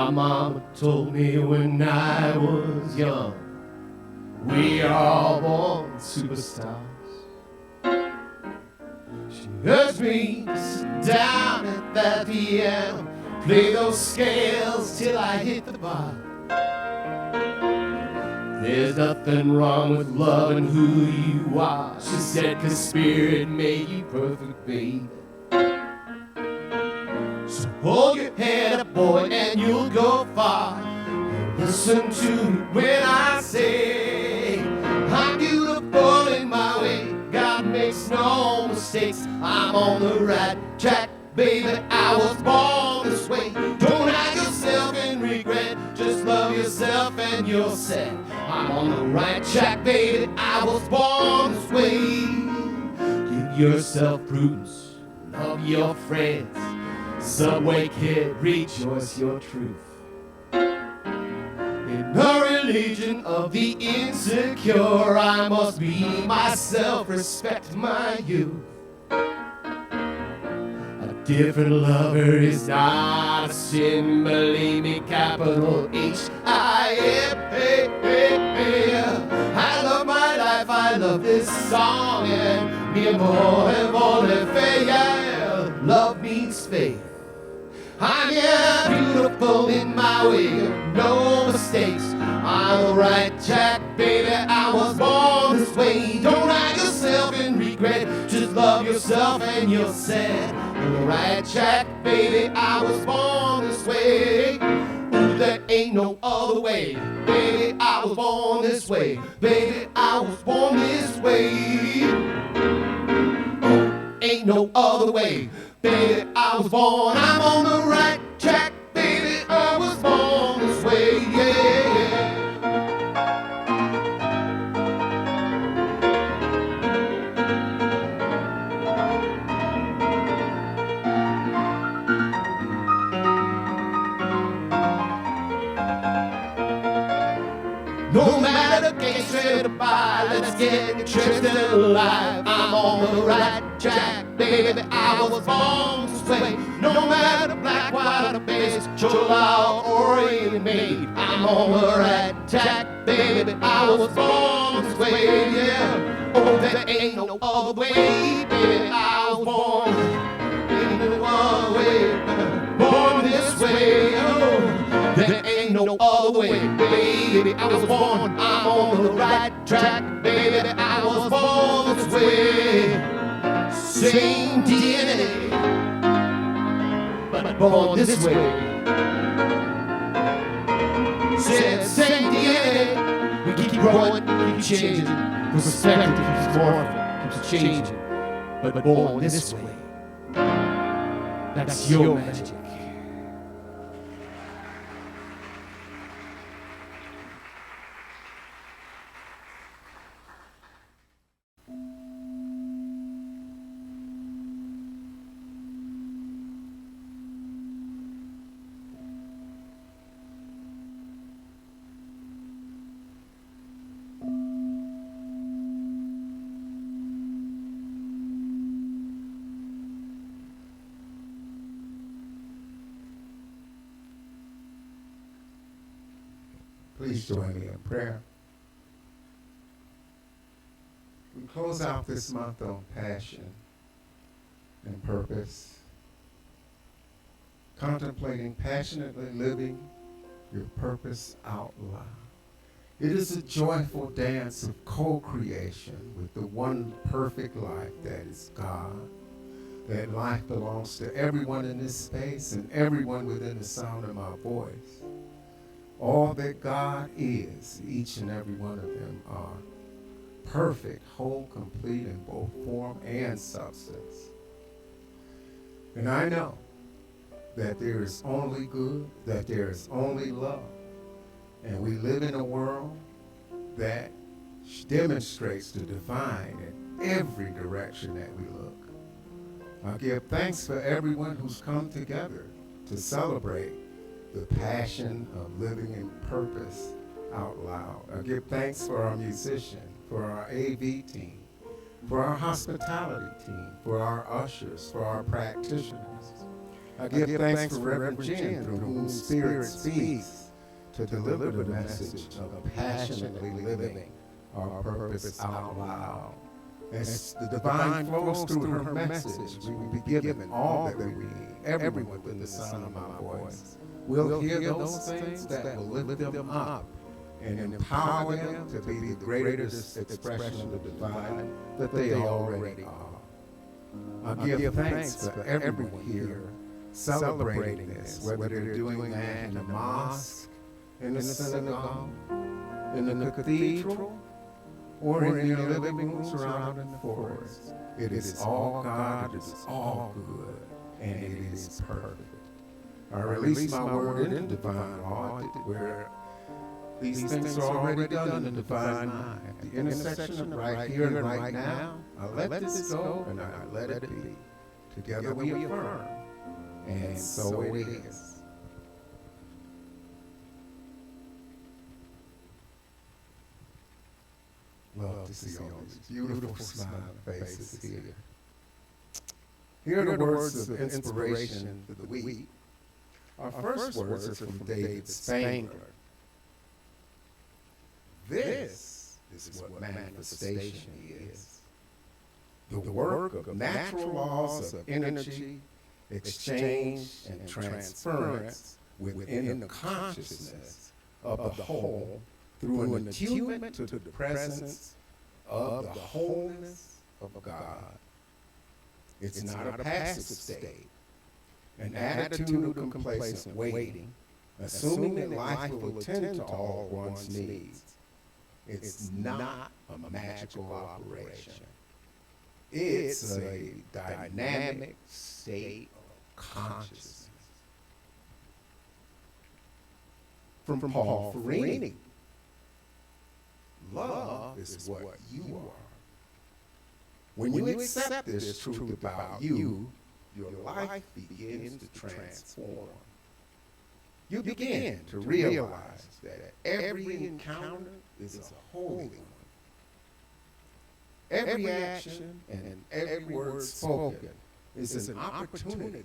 My mama told me when I was young, we are all born superstars. She urged me to sit down at that piano, play those scales till I hit the bar. There's nothing wrong with loving who you are, she said, 'cause spirit made you perfect, baby. So hold your head up, boy, and you'll go far. And listen to me when I say I'm beautiful in my way. God makes no mistakes. I'm on the right track, baby. I was born this way. Don't hide yourself in regret. Just love yourself and you're set. I'm on the right track, baby. I was born this way. Give yourself prudence. Love your friends. Subway kid, rejoice your truth. In a religion of the insecure, I must be myself, respect my youth. A different lover is not a sin, believe me, capital H-I-M. I love my life, I love this song, and mi amor es vole fe, yeah. Love means faith. I'm beautiful in my way, no mistakes. On the right track, baby, I was born this way. Don't hide yourself in regret, just love yourself and you're set. On the right track, baby, I was born this way. Ooh, there ain't no other way, baby, I was born this way. Baby, I was born this way. Oh, ain't no other way. Baby, I was born, I'm on the right track, baby, I was born this way, yeah. No matter the case, straight to buy, let's get interested alive. I'm on the right track, baby, I was born this way. No matter black, white, or beige, chola or alien made, I'm on the right track, baby, I was born this way, yeah. Oh, there ain't no other way, baby, I was born. Ain't no other way, born this way, oh. There ain't no other way, baby, I was born. I'm on the right track, baby, I was born this way. Same DNA, but born this way. Said same DNA, we keep growing, keep changing. Perspective keeps morphing, keeps changing, but born this way. That's your magic. Please join me in prayer. We close out this month on passion and purpose, contemplating passionately living your purpose out loud. It is a joyful dance of co-creation with the one perfect life that is God. That life belongs to everyone in this space and everyone within the sound of my voice. All that God is, each and every one of them are perfect, whole, complete in both form and substance. And I know that there is only good, that there is only love. And we live in a world that demonstrates the divine in every direction that we look. I give thanks for everyone who's come together to celebrate the passion of living in purpose out loud. I give thanks for our musician, for our AV team, for our hospitality team, for our ushers, for our practitioners. I give thanks for Reverend Jenn, through whom Spirit speaks, to deliver the message of passionately living our purpose out loud. As the divine flows through her message, we will be given all that we need, everyone within the sound of my voice. We'll hear those things that will lift them up and empower them to be the greatest expression of the divine that they already are. I give thanks for everyone here celebrating this, whether they're doing that in the mosque, in the synagogue, in the cathedral, or in your living rooms or out in the forest. It is all God, it is all good, and it is perfect. I release my word in divine law, where these things are already done in the divine mind. At the intersection of right here and right now, I let this go and I let it be. Together we affirm, and so it is. Love to see all these beautiful smiling faces here. Here are the words of inspiration for the week. Our first words are from David Spangler. This is what manifestation is. The work of natural laws of energy, exchange, and transference within the consciousness of the whole through an attunement to the presence of the wholeness of God. It's not a passive state, an attitude of complacent waiting, assuming that life will attend to all one's needs. It's not a magical operation. It's a dynamic state of consciousness. From Paul Ferrini. Love is what you are. When you accept this truth about you, your life begins to transform. You begin to realize that every encounter is a holy one. Every action and every word spoken is an opportunity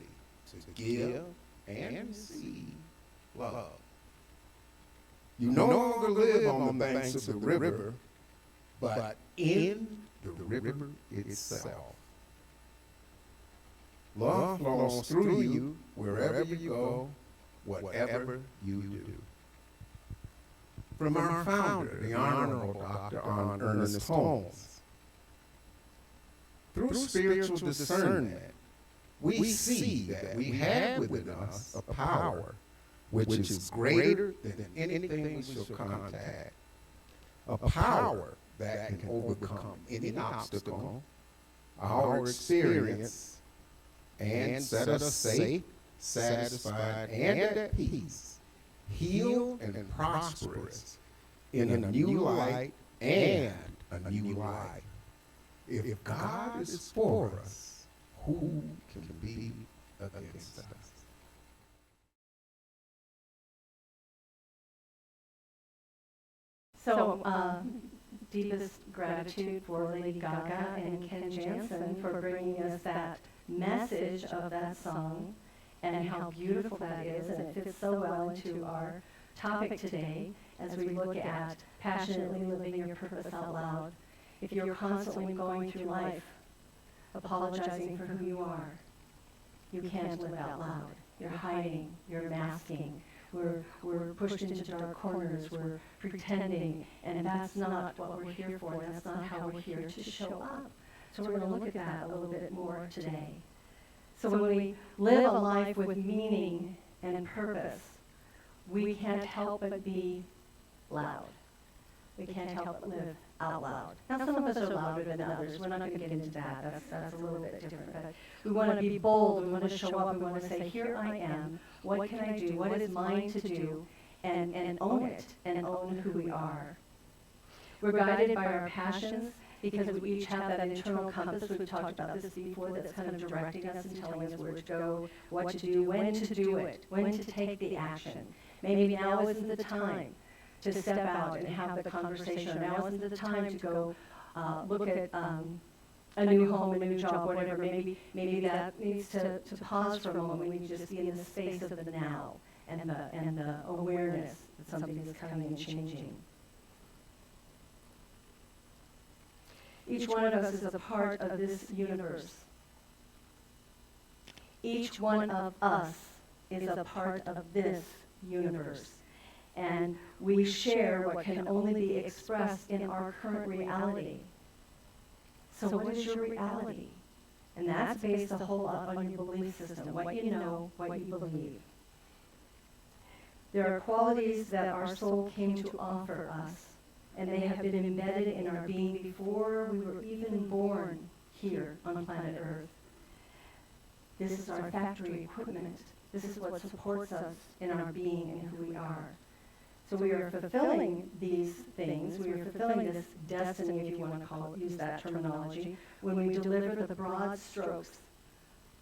to give and receive love. You no longer live on the banks of the river, but in the river itself. Love flows through you wherever you go, whatever you do. From our founder, the Honorable Dr. Ernest Holmes. Through spiritual discernment, we see that we have within us a power which is greater than anything we shall contact. A power that can overcome any obstacle, our experience, and set us safe, satisfied, and at peace, healed and prosperous in a new light and a new life. If God is for us, who can be against us? So, deepest gratitude for Lady Gaga and Ken Jansen for bringing us that message of that song and how beautiful that is, and it fits so well into our topic today as we look at passionately living your purpose out loud. If you're constantly going through life apologizing for who you are, you can't live out loud. You're hiding, you're masking. We're pushed into dark corners, we're pretending, and that's not what we're here for. That's not how we're here to show up. So we're going to look at that a little bit more today. So when we live a life with meaning and purpose, we can't help but be loud. We can't help but live out loud. Now, some of us are louder than others. We're not going to get into that. That's a little bit different. But we want to be bold. We want to show up. We want to say, here I am. What can I do? What is mine to do? And own it and own who we are. We're guided by our passions because we each have that internal compass. We've talked about this before, that's kind of directing us and telling us where to go, what to do, when to do it, when to take the action. Maybe now isn't the time to step out and have the conversation. Now isn't the time to go look at a new home, a new job, whatever. Maybe that needs to pause for a moment. We need to just be in the space of the now and the awareness that something is coming and changing. Each one of us is a part of this universe. Each one of us is a part of this universe. And we share what can only be expressed in our current reality. So what is your reality? And that's based a whole lot on your belief system, what you know, what you believe. There are qualities that our soul came to offer us, and they have been embedded in our being before we were even born here on planet Earth. This is our factory equipment. This is what supports us in our being and who we are. So we are fulfilling these things. We are fulfilling this destiny, if you want to use that terminology, when we deliver the broad strokes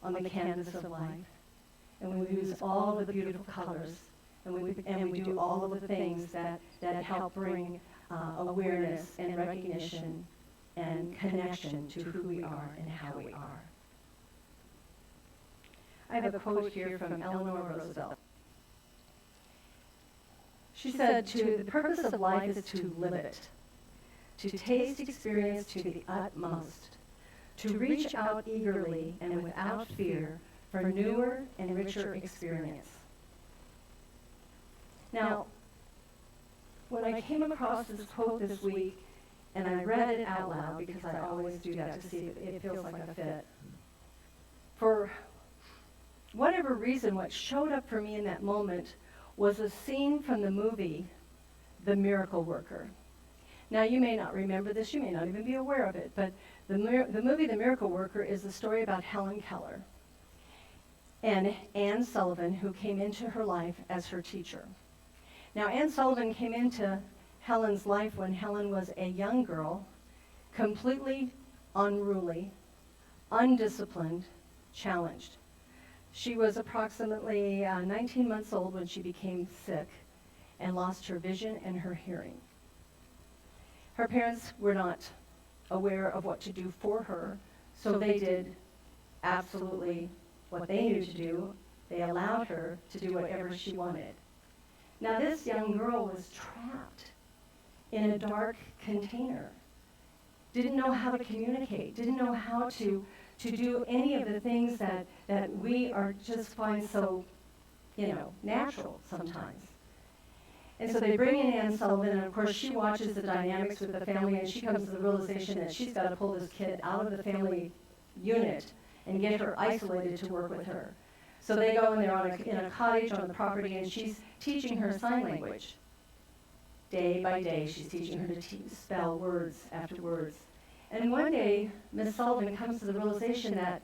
on the canvas of life. And we use all of the beautiful colors. And we do all of the things that help bring awareness and recognition and connection to who we are and how we are. I have a quote here from Eleanor Roosevelt. She said, the purpose of life is to live it, to taste experience to the utmost, to reach out eagerly and without fear for newer and richer experience. Now, when I came across this quote this week, and I read it out loud, because I always do that to see if it feels like a fit, for whatever reason, what showed up for me in that moment was a scene from the movie, The Miracle Worker. Now, you may not remember this, you may not even be aware of it, but the movie The Miracle Worker is the story about Helen Keller and Anne Sullivan, who came into her life as her teacher. Now, Anne Sullivan came into Helen's life when Helen was a young girl, completely unruly, undisciplined, challenged. She was approximately 19 months old when she became sick and lost her vision and her hearing. Her parents were not aware of what to do for her, so they did absolutely what they knew to do. They allowed her to do whatever she wanted. Now, this young girl was trapped in a dark container, didn't know how to communicate, didn't know how to do any of the things that we are just find so, natural sometimes. And so they bring in Anne Sullivan, and of course she watches the dynamics with the family, and she comes to the realization that she's got to pull this kid out of the family unit and get her isolated to work with her. So they go and they're in a cottage on the property, and she's teaching her sign language. Day by day, she's teaching her to spell words after words. And one day, Miss Sullivan comes to the realization that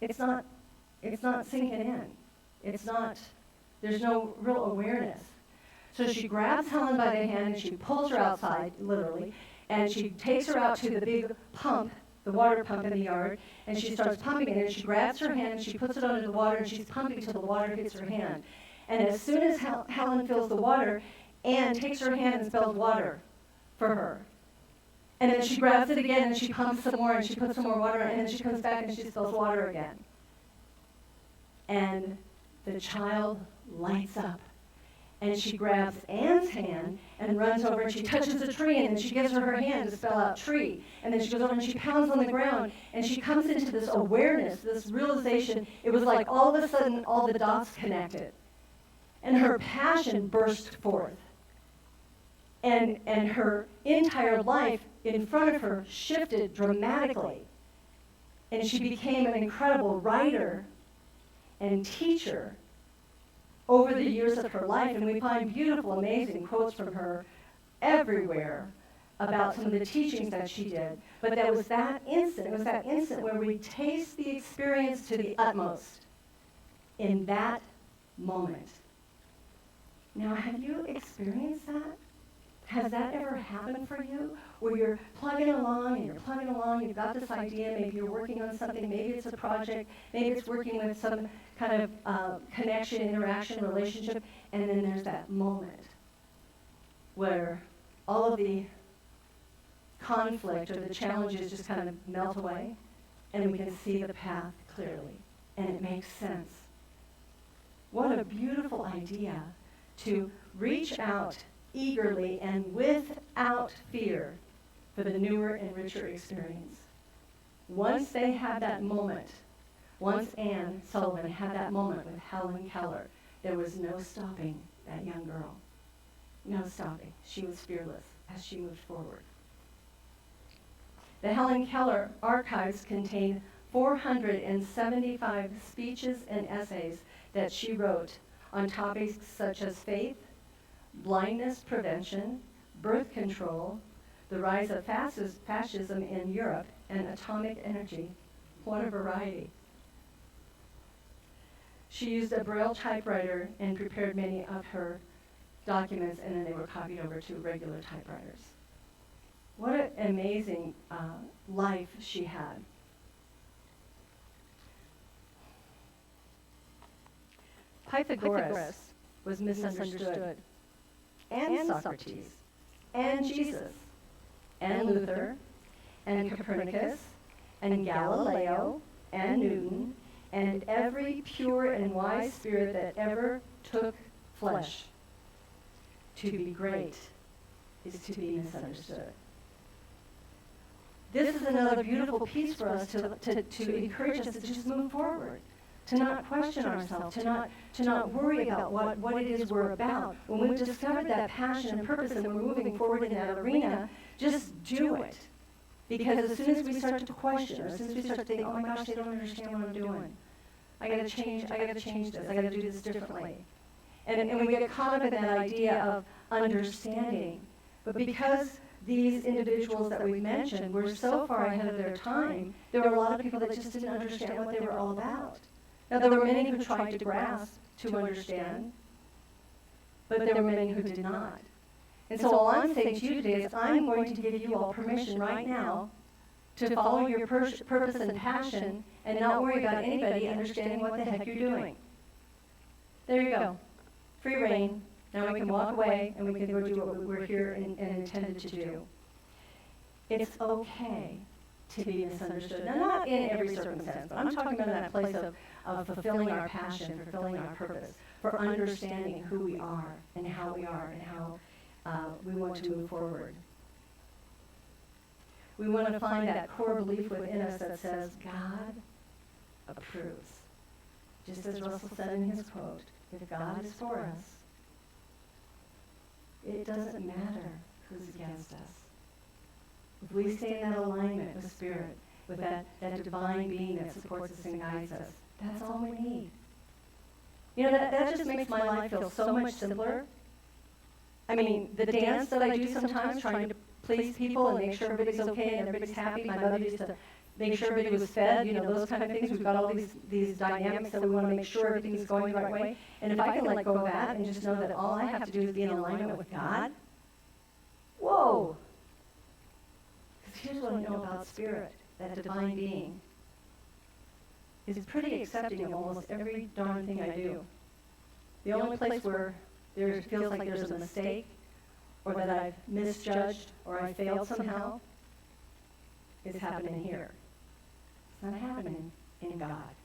it's not sinking in. There's no real awareness. So she grabs Helen by the hand and she pulls her outside, literally, and she takes her out to the big pump, the water pump in the yard, and she starts pumping it, and she grabs her hand and she puts it under the water, and she's pumping till the water hits her hand. And as soon as Helen feels the water, Anne takes her hand and spells water for her. And then she grabs it again and she pumps some more and she puts some more water in, and then she comes back and she spells water again. And the child lights up. And she grabs Anne's hand and runs over and she touches a tree, and then she gives her hand to spell out tree. And then she goes over and she pounds on the ground, and she comes into this awareness, this realization. It was like all of a sudden all the dots connected. And her passion burst forth. And her entire life in front of her shifted dramatically. And she became an incredible writer and teacher over the years of her life. And we find beautiful, amazing quotes from her everywhere about some of the teachings that she did. But it was that instant where we taste the experience to the utmost in that moment. Now, have you experienced that? Has that ever happened for you? Where you're plugging along, you've got this idea, maybe you're working on something, maybe it's a project, maybe it's working with some kind of connection, interaction, relationship, and then there's that moment where all of the conflict or the challenges just kind of melt away, and we can see the path clearly, and it makes sense. What a beautiful idea to reach out eagerly and without fear for the newer and richer experience. Once they had that moment, once Anne Sullivan had that moment with Helen Keller, there was no stopping that young girl. No stopping. She was fearless as she moved forward. The Helen Keller archives contain 475 speeches and essays that she wrote on topics such as faith, blindness prevention, birth control, the rise of fascism in Europe, and atomic energy. What a variety. She used a Braille typewriter and prepared many of her documents, and then they were copied over to regular typewriters. What an amazing life she had. Pythagoras was misunderstood, and Socrates, and Jesus, and Luther, and Copernicus, and Galileo, and Newton, and every pure and wise spirit that ever took flesh. To be great is to be misunderstood. This is another beautiful piece for us to encourage us to just move forward, to not question ourselves, to not worry about what it is we're about. When we've discovered that passion and purpose and we're moving forward in that arena, just do it. Because as soon as we start to question, or as soon as we start to think, oh my gosh, they don't understand what I'm doing. I gotta change this, I gotta do this differently. And we get caught up in that idea of understanding. But because these individuals that we mentioned were so far ahead of their time, there were a lot of people that just didn't understand what they were all about. Now, there were many who tried to grasp, to understand, but there were many who did not. And so all I'm saying to you today is I'm going to give you all permission right now to follow your purpose and passion and not worry about anybody understanding what the heck you're doing. There you go. Free reign. Now we can walk away and we can go do what we're here and intended to do. It's okay to be misunderstood. Now, not in every circumstance, but I'm talking about that place of fulfilling our passion, fulfilling our purpose, for understanding who we are and how we want to move forward. We want to find that core belief within us that says, God approves. Just as Russell said in his quote, if God is for us, it doesn't matter who's against us. If we stay in that alignment with Spirit, with that divine being that supports us and guides us, that's all we need. You know, that just makes my life feel so much simpler. I mean, the dance that I do sometimes, trying to please people and make sure everybody's okay and everybody's happy. My mother used to make sure everybody was fed, you know, those kind of things. We've got all these dynamics that we want to make sure everything's going the right way. And if I can let go of that and just know that all I have to do is be in alignment with God, whoa! Because here's what I know about Spirit, that divine being is pretty accepting of almost every darn thing I do. The only place where there feels like there's a mistake or that I've misjudged or I failed somehow is happening here. It's not happening in God,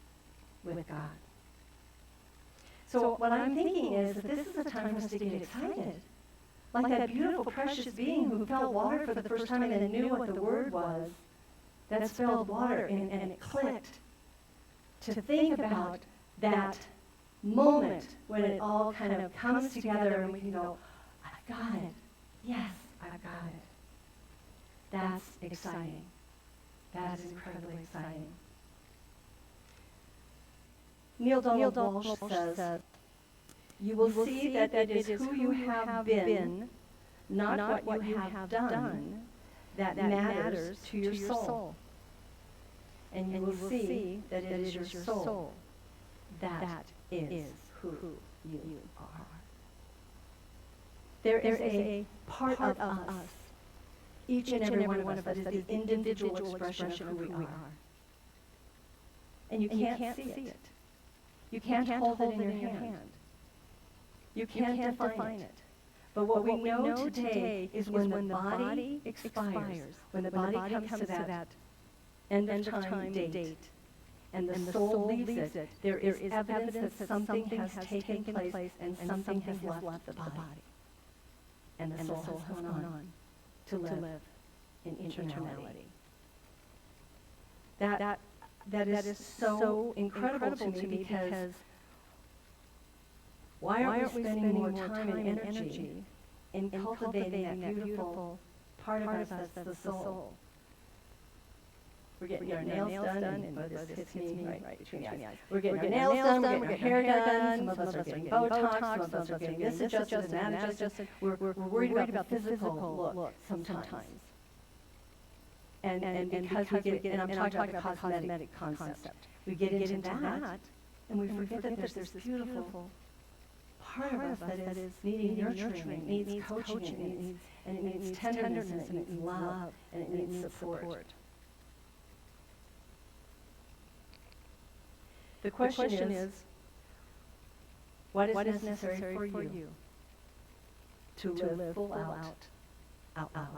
with God. So what I'm thinking is that this is a time for us to get excited. Like that beautiful, precious being who felt water for the first time and then knew what the word was that spelled water, and it clicked. To think about that moment when it all kind of comes together and we can go, I've got it. Yes, I've got it. That's exciting. That is incredibly exciting. Neil Donald Walsh says, you will see that it is who you have been, not what you have done, that matters to your soul. And you will see that it is your soul that is who you are. There is a part of us, each and every one of us, that is the individual expression of who we are. And you can't see it. You can't hold it in your hand. You can't define it. But what we know today is when the body expires, when the body comes to that end of time date, and the soul leaves it, there is evidence that something has taken place and something has left the body. And the soul has gone on to live in eternality. That is so incredible to me because why aren't we spending more time and energy in cultivating that beautiful part of us that's the soul? We're getting our nails done, and this hits me right between the eyes. We're getting our nails done, we're getting our hair done, some of us are getting Botox, some of us are getting this adjusted and that adjusted. We're worried about the physical look sometimes. And because we get, and I'm talking about the cosmetic concept, we get into that, and we forget that there's this beautiful part of us that is needing nurturing, it needs coaching, and it needs tenderness, and it needs love, and it needs support. The question is, what is necessary for you to live full out loud?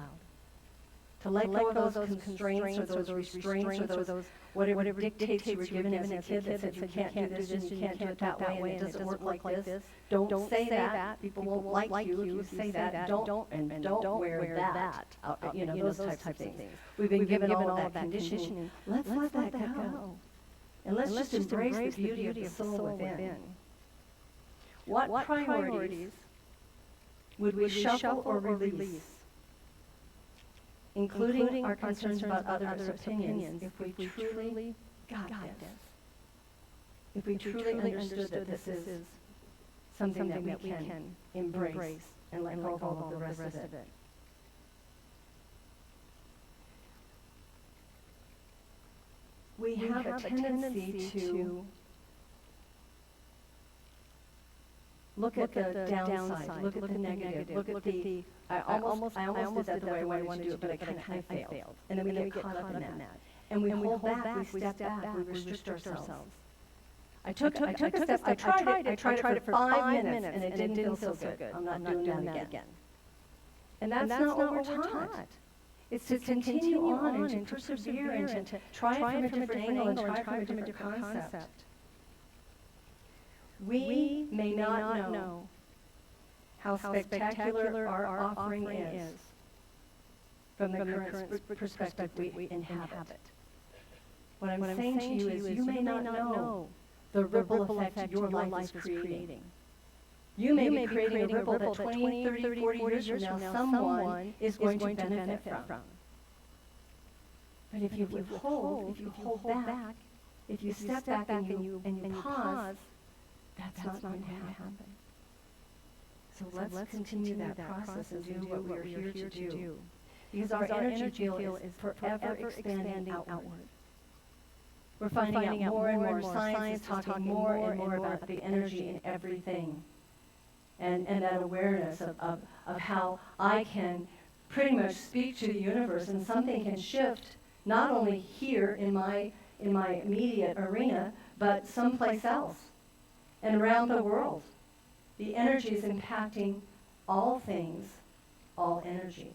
To let go of those constraints or those restraints or those whatever dictates you were given as a kid that said you can't do this and you can't do it that way and it doesn't work like this. Don't say that. People won't like you if you say that. Don't wear that. Those types of things. We've been given all of that conditioning. Let's let that go. And let's just embrace the beauty of the soul within. What priorities would we shuffle or release, including our concerns about others' opinions, if we truly got this? If we truly understood that this is something that we can embrace and let go of all of the rest of it. We have a tendency to look at the downside, look at the negative, look at the, I almost did that the way I wanted to do it, but I kind of failed. And then we get caught up in that. And we hold back, we step back, we restrict ourselves. I took a step, I tried it for 5 minutes, and it didn't feel so good. I'm not doing that again. And that's not what we're taught. It's to continue on and to persevere and to try it from a different angle and try it from a different concept. We may not know how spectacular our offering is from the current perspective we inhabit. What I'm saying to you is you may not know the ripple effect your life is creating. You may be creating a ripple that 20, 30, 40 years from now someone is going to benefit from. But if you hold back, if you step back and you pause, that's not going to happen. So let's continue that process and do what we're here to do. Because our energy field is forever expanding outward. We're finding out more and more. Science is talking more and more about the energy in everything. And that awareness of how I can pretty much speak to the universe and something can shift not only here in my immediate arena, but someplace else and around the world. The energy is impacting all things, all energy.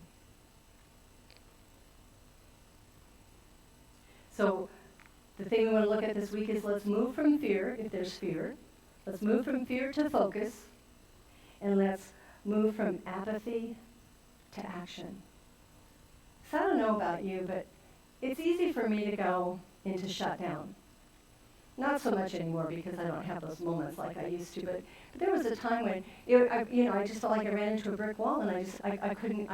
So the thing we want to look at this week is let's move from fear, if there's fear. Let's move from fear to focus. And let's move from apathy to action. So I don't know about you, but it's easy for me to go into shutdown. Not so much anymore because I don't have those moments like I used to, but there was a time when I just felt like I ran into a brick wall and I couldn't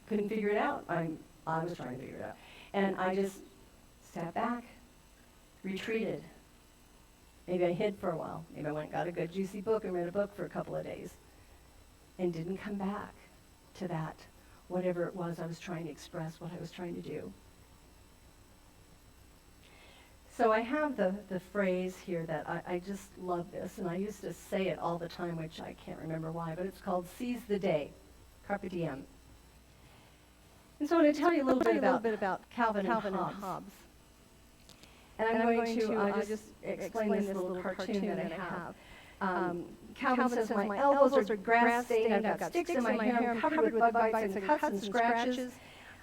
figure it out. I was trying to figure it out. And I just stepped back, retreated. Maybe I hid for a while. Maybe I went and got a good juicy book and read a book for a couple of days and didn't come back to that, whatever it was I was trying to express, what I was trying to do. So I have the phrase here that I just love this, and I used to say it all the time, which I can't remember why, but it's called seize the day, carpe diem. And so I'm going to tell you a little bit about Calvin and Hobbes. And I'm going to just explain this little cartoon that I have. Calvin says, my elbows are grass stained, I've got sticks in my hair, I'm covered with bug bites and cuts and scratches.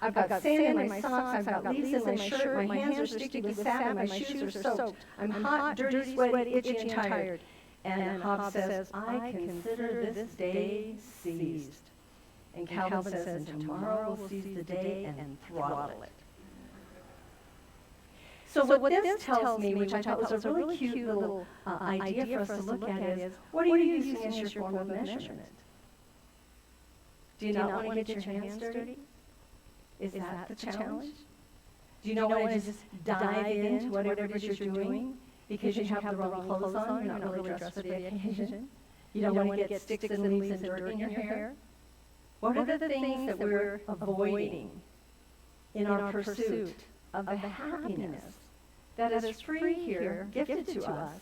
I've got sand in my socks, I've got leaves in my shirt, my hands are sticky with sap, and my shoes are soaked. I'm hot, dirty, sweaty, itchy, and tired. And Hobbes says, I consider this day seized. And Calvin says, and tomorrow will seize the day and throttle it. So what this tells me, which I thought was a really cute little idea for us to look at is, what are you using as your form of measurement? Do you not want to get your hands dirty? Is that the challenge? Do you not want to just dive into whatever it is you're doing because you have the wrong clothes on, you're not really dressed for the occasion? You don't want to get sticks and leaves and dirt in your hair? What are the things that we're avoiding in our pursuit of the happiness that is free here, gifted to us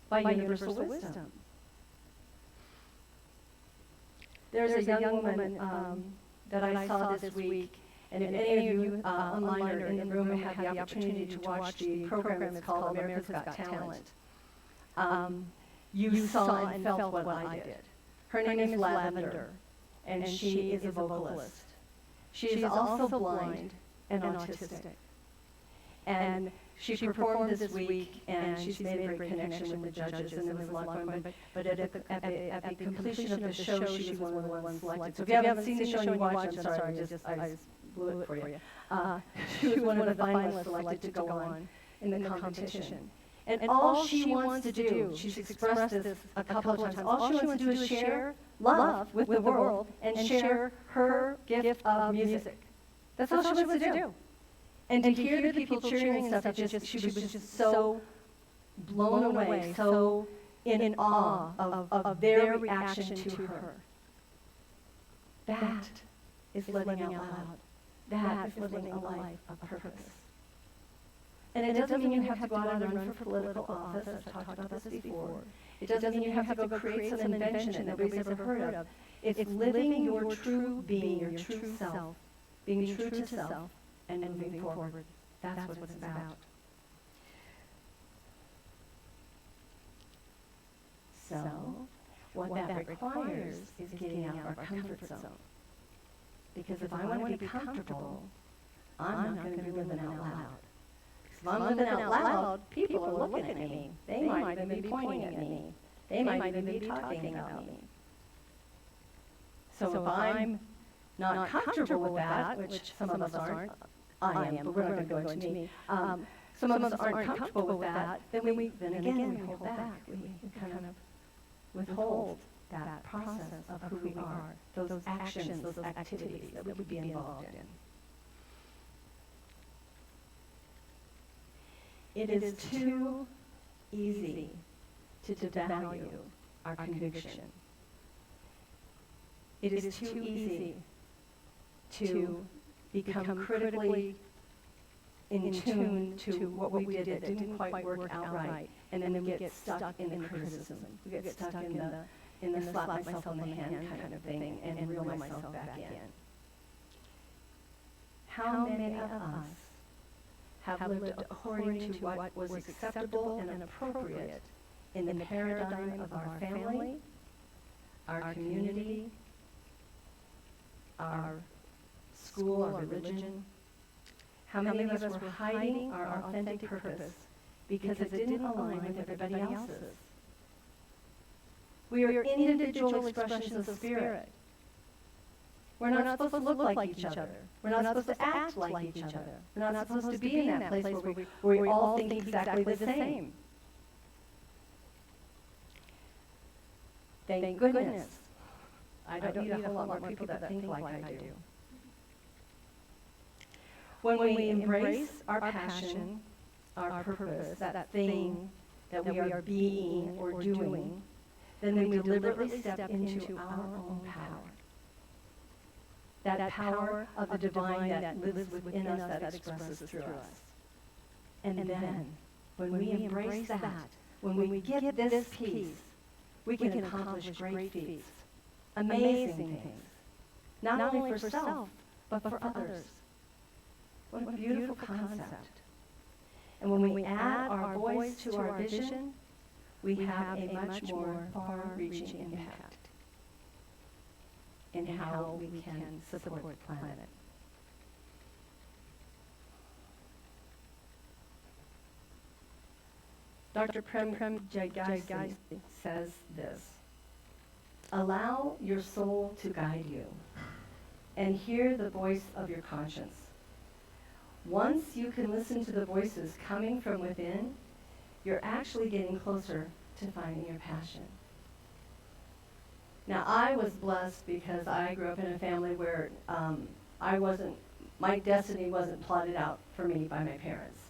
by universal wisdom? There's a young woman that I saw this week, and if any of you online or in the room have the opportunity to watch the program, it's called America's Got Talent. You saw and felt what I did. Her name is Lavender, and she is a vocalist. She is also blind and autistic. And she performed this week, and she's made a great connection with the judges, and there was a lot going on. But at the completion of the show, she was one of the ones selected. So if you haven't seen the show and you watch, I'm sorry, I just blew it for you. She was one of the finalists selected to go on in the competition. And all she wants to do, she's expressed this a couple of times, all she wants to do is share love with the world and share her gift of music. That's all she wants to do. And to hear the people cheering and stuff, she was just so blown away, so in awe of their reaction to her. That is living out loud. That is living a life of purpose. And it doesn't mean you have to go out and run for political office. I've talked about this before. It doesn't mean you have to go create some invention that nobody's ever heard of. It's living your true being, your true self, being true to self, and moving forward. That's what it's about. So, what that requires is getting out of our comfort zone. Because if I want to be comfortable, I'm not going to be living out loud. If I'm living out loud, people are looking at me. They might even be pointing at me. They might even be talking about me. So if I'm not comfortable with that, which some of us aren't, I am, but we're not going to go into me. Some of us aren't comfortable with that, then again we hold back. We kind of withhold that process of who we are, those actions, those activities that we would be involved in. It is too easy to devalue our conviction. It is too easy to become critically in tune to what we did that didn't quite work out right, and then we get stuck in the criticism. We get stuck in the slap myself on the hand kind of thing and reel myself back in. How many of us have lived according to what was acceptable and appropriate in the paradigm of our family, our community, our school, our religion? How many of us were hiding our authentic purpose because it didn't align with everybody else's? We are individual expressions of spirit. We're not supposed to look like each other. We're not supposed to act like each other. We're not supposed to be in that place where we all think exactly the same. Thank goodness. I don't need a whole lot more people that think like I do. When we embrace our passion, our purpose, that thing that we are being or doing, then we deliberately step into our own power. That power of the divine that lives within us, that expresses through us. And then, when we embrace that, when we get this peace, we can accomplish great feats, amazing things, not only for self, but for others. What a beautiful concept. And when we add our voice to our vision, we have a much more far-reaching impact in how we can support the planet. Dr. Prem Jagasi says this: allow your soul to guide you and hear the voice of your conscience. Once you can listen to the voices coming from within, you're actually getting closer to finding your passion. Now, I was blessed because I grew up in a family where my destiny wasn't plotted out for me by my parents.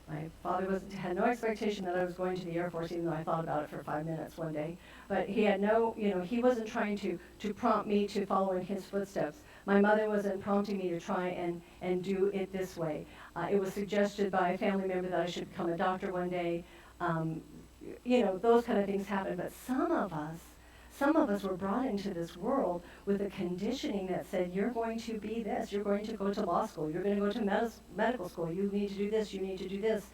My father had no expectation that I was going to the Air Force, even though I thought about it for 5 minutes one day. But he had he wasn't trying to prompt me to follow in his footsteps. My mother wasn't prompting me to try and do it this way. It was suggested by a family member that I should become a doctor one day. Those kind of things happen. But some of us were brought into this world with a conditioning that said, you're going to be this, you're going to go to law school, you're going to go to medical school, you need to do this, you need to do this.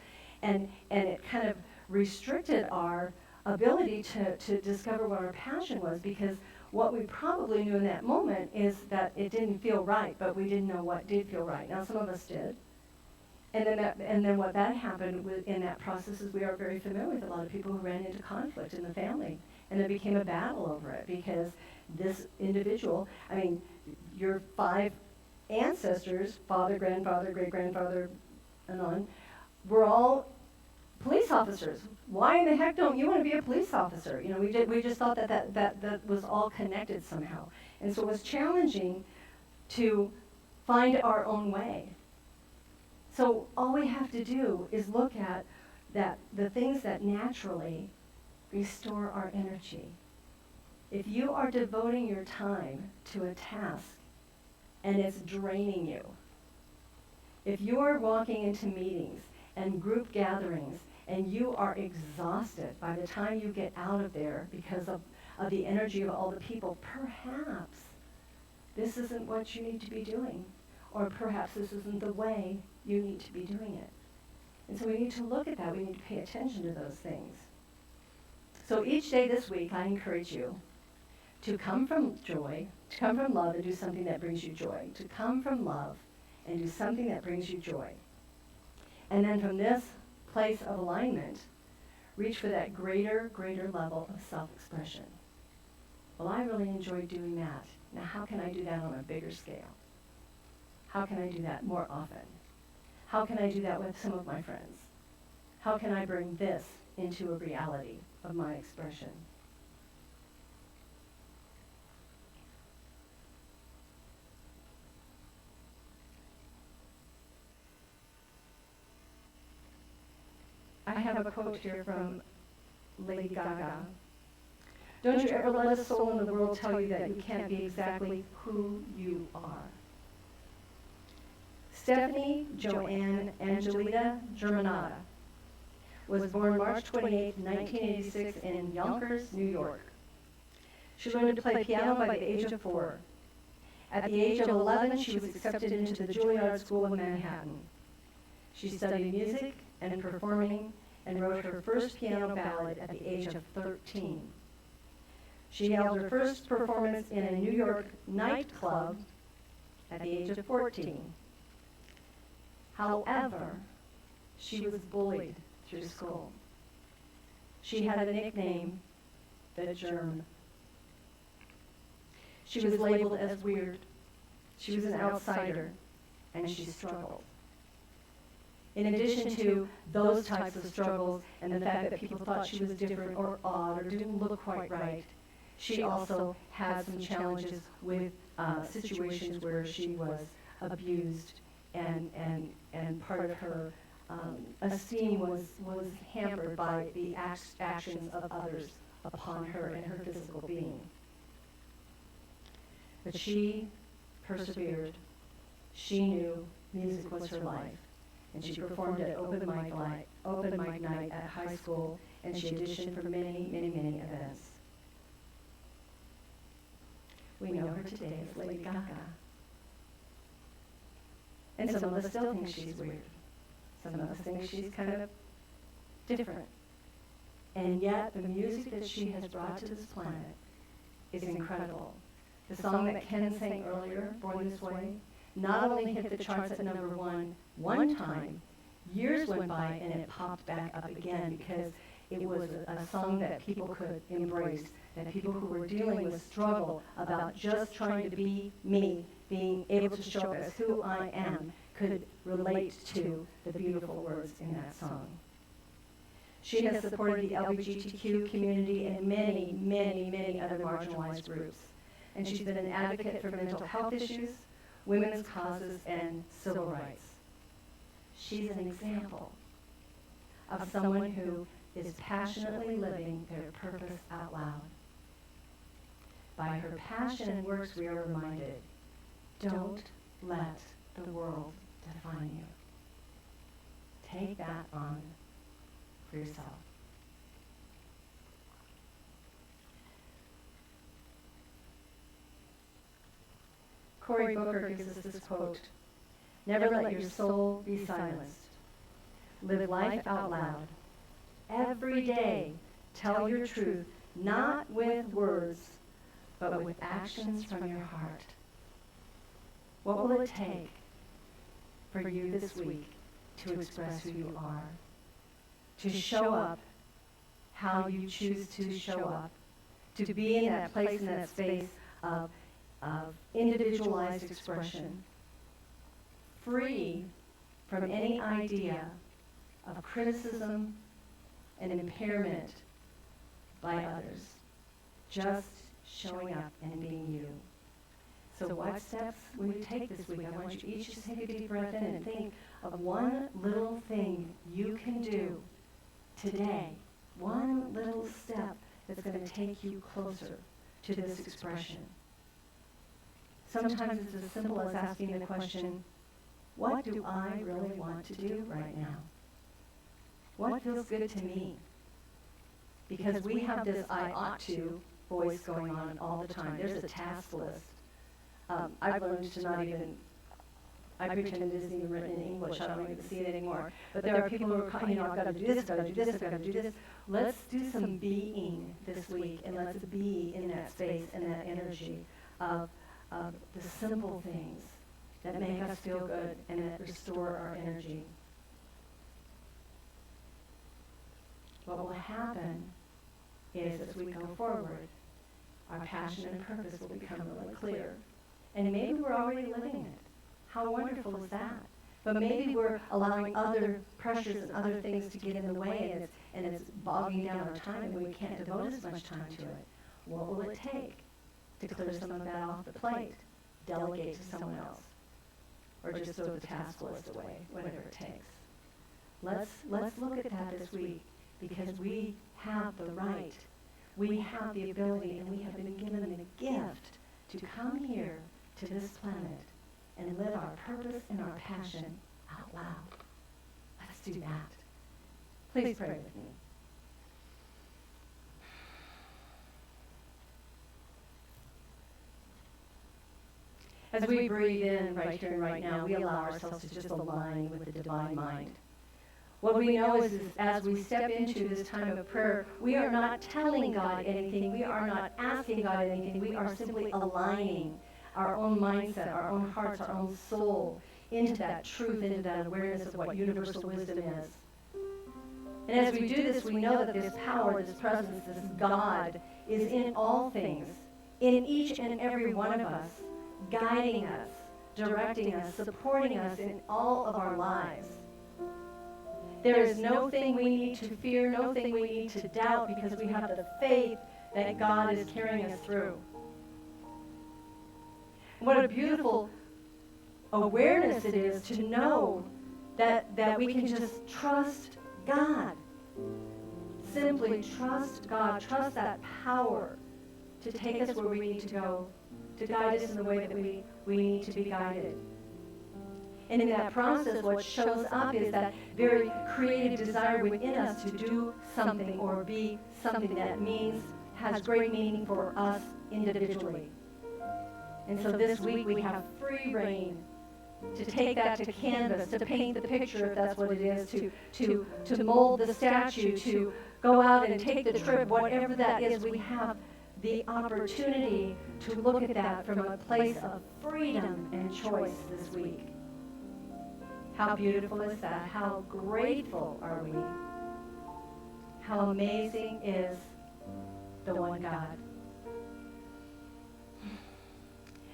And it kind of restricted our ability to discover what our passion was, because what we probably knew in that moment is that it didn't feel right, but we didn't know what did feel right. Now, some of us did. And then what that happened in that process is we are very familiar with a lot of people who ran into conflict in the family. And there became a battle over it because this individual, your 5 ancestors, father, grandfather, great-grandfather, and on, were all police officers. Why in the heck don't you want to be a police officer? We just thought that was all connected somehow. And so it was challenging to find our own way. So all we have to do is look at the things that naturally restore our energy. If you are devoting your time to a task and it's draining you, if you are walking into meetings and group gatherings and you are exhausted by the time you get out of there because of the energy of all the people, perhaps this isn't what you need to be doing, or perhaps this isn't the way you need to be doing it. And so we need to look at that. We need to pay attention to those things. So each day this week, I encourage you to come from joy, to come from love and do something that brings you joy, to come from love and do something that brings you joy. And then from this place of alignment, reach for that greater level of self-expression. Well, I really enjoy doing that. Now, how can I do that on a bigger scale? How can I do that more often? How can I do that with some of my friends? How can I bring this into a reality of my expression? I have a quote here from Lady Gaga. Don't you ever let a soul in the world tell you that you can't be exactly who you are. Stephanie Joanne Angelita Germanata was born March 28, 1986 in Yonkers, New York. She learned to play piano by the age of 4. At the age of 11, she was accepted into the Juilliard School of Manhattan. She studied music and performing and wrote her first piano ballad at the age of 13. She held her first performance in a New York nightclub at the age of 14. However, she was bullied through school. She had a nickname, the Germ. She was labeled as weird. She was an outsider, and she struggled. In addition to those types of struggles and the fact that people thought she was different or odd or didn't look quite right, she also had some challenges with situations where she was abused and part of her esteem was hampered by the actions of others upon her and her physical being. But she persevered. She knew music was her life. And she performed at open mic night at high school, and she auditioned for many, many, many events. We know her today as Lady Gaga. And some of us still think she's weird. Some of us think she's kind of different. And yet, the music that she has brought to this planet is incredible. The song that Ken sang earlier, Born This Way, not only hit the charts at number one time, years went by and it popped back up again because it was a song that people could embrace, that people who were dealing with struggle about just trying to be me, being able to show up as who I am, could relate to the beautiful words in that song. She has supported the LGBTQ community and many, many, many other marginalized groups. And she's been an advocate for mental health issues, women's causes, and civil rights. She's an example of someone who is passionately living their purpose out loud. By her passion and works, we are reminded, don't let the world define you. Take that on for yourself. Cory Booker gives us this quote, "Never let your soul be silenced. Live life out loud. Every day, tell your truth, not with words, but with actions from your heart." What will it take for you this week to express who you are? To show up how you choose to show up, to be in that place, in that space of individualized expression, free from any idea of criticism and impairment by others, just showing up and being you. So what steps will you take this week? I want you each to take a deep breath in and think of one little thing you can do today, one little step that's going to take you closer to this expression. Sometimes it's as simple as asking the question, what do I really want to do right now? What feels good to me? Because we have this I ought to voice going on all the time. There's a task list. I've learned to not even, I pretend it isn't even written in English. I don't even see it anymore. But there are people who are, I've got to do this, I've got to do this, I've got to do this. Let's do some being this week, and let's be in that space and that energy of the simple things that make us feel good and that restore our energy. What will happen is, as we go forward, our passion and purpose will become really clear. And maybe we're already living it. How wonderful is that? But maybe we're allowing other pressures and other things to get in the way, and it's bogging down our time, and we can't devote as much time to it. What will it take to clear some of that off the plate, delegate to someone else, or just throw the task list away, whatever it takes? Let's look at that this week, because we have the right, we have the ability, and we have been given the gift to come here to this planet and live our purpose and our passion out loud. Let's do that. Please pray with me. As we breathe in right here and right now, we allow ourselves to just align with the divine mind. What we know is as we step into this time of prayer, we are not telling God anything. We are not asking God anything. We are simply aligning our own mindset, our own hearts, our own soul into that truth, into that awareness of what universal wisdom is. And as we do this, we know that this power, this presence, this God is in all things, in each and every one of us, guiding us, directing us, supporting us in all of our lives. There is no thing we need to fear, no thing we need to doubt, because we have the faith that God is carrying us through. What a beautiful awareness it is to know that we can just trust God. Simply trust God, trust that power to take us where we need to go, to guide us in the way that we need to be guided. And in that process, what shows up is that very creative desire within us to do something or be something that has great meaning for us individually. And so this week we have free reign to take that to canvas, to paint the picture if that's what it is, to mold the statue, to go out and take the trip, whatever that is, we have the opportunity to look at that from a place of freedom and choice this week. How beautiful is that? How grateful are we? How amazing is the one God?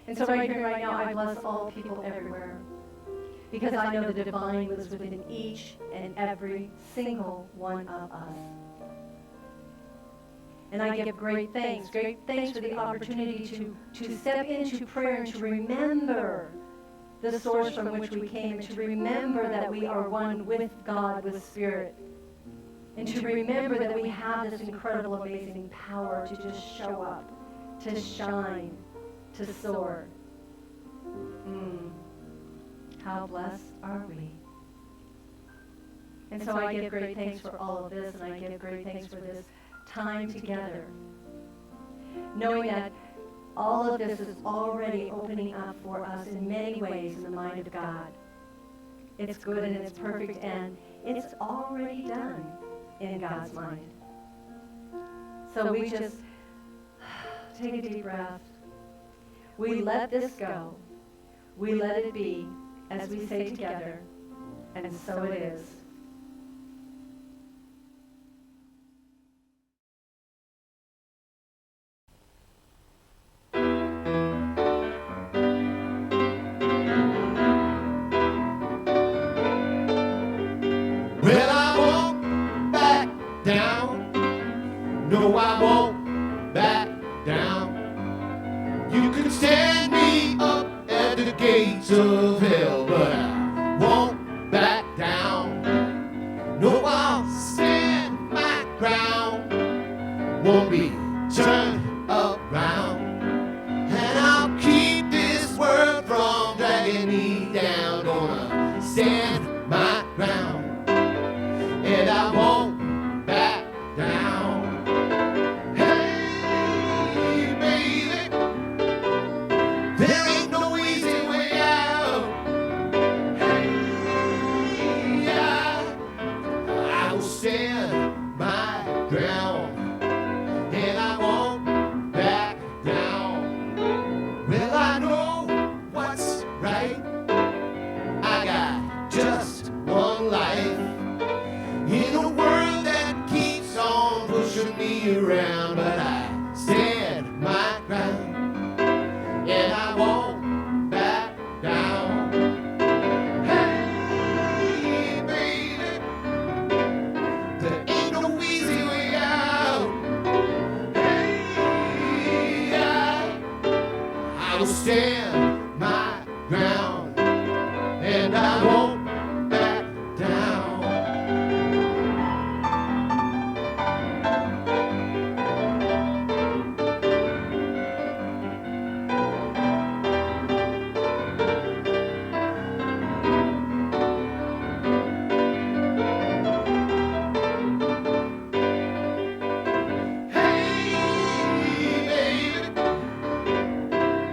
And so right here, right now, I bless all people everywhere, because I know the divine lives within each and every single one of us. And I give great thanks for the opportunity to step into prayer and to remember the source from which we came, and to remember that we are one with God, with Spirit, and to remember that we have this incredible, amazing power to just show up, to shine, to soar. How blessed are we? And so I give great thanks for all of this, and I give great thanks for this time together, knowing that all of this is already opening up for us in many ways in the mind of God. It's good and it's perfect, and it's already done in God's mind. So we just take a deep breath. We let this go. We let it be, as we say together, and so it is. Well, I won't back down. No, I won't back down. You can stand me up at the gates of hell, but I won't back down. No, I'll stand my ground. Won't be turned around. And I'll keep this world from dragging me down. Gonna stand my ground. And I won't back down. Hey, baby, there ain't no easy way out. Hey, I will stand my ground, and I won't back down. Well, I know what's right. I got just one life. In a world that keeps on pushing me around, but I stand my ground, and I won't back down. Hey, baby, there ain't no easy way out. Hey, I will stand my ground, and I won't back down.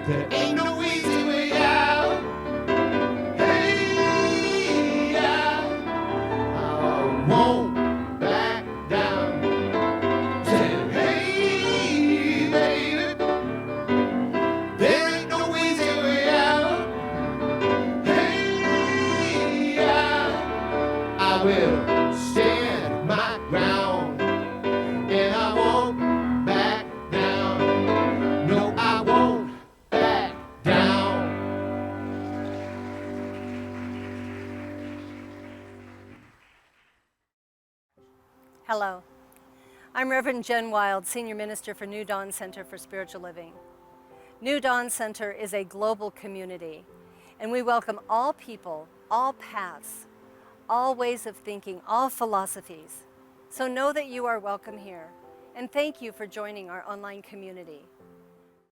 There ain't no easy way out. Hey, I won't back down. Said, hey, baby, there ain't no easy way out. Hey, I will stand my ground, and I won't back down. No, I won't back down. Hello, I'm Reverend Jenn Wilde, Senior Minister for New Dawn Center for Spiritual Living. New Dawn Center is a global community, and we welcome all people, all paths, all ways of thinking, all philosophies. So know that you are welcome here, and thank you for joining our online community.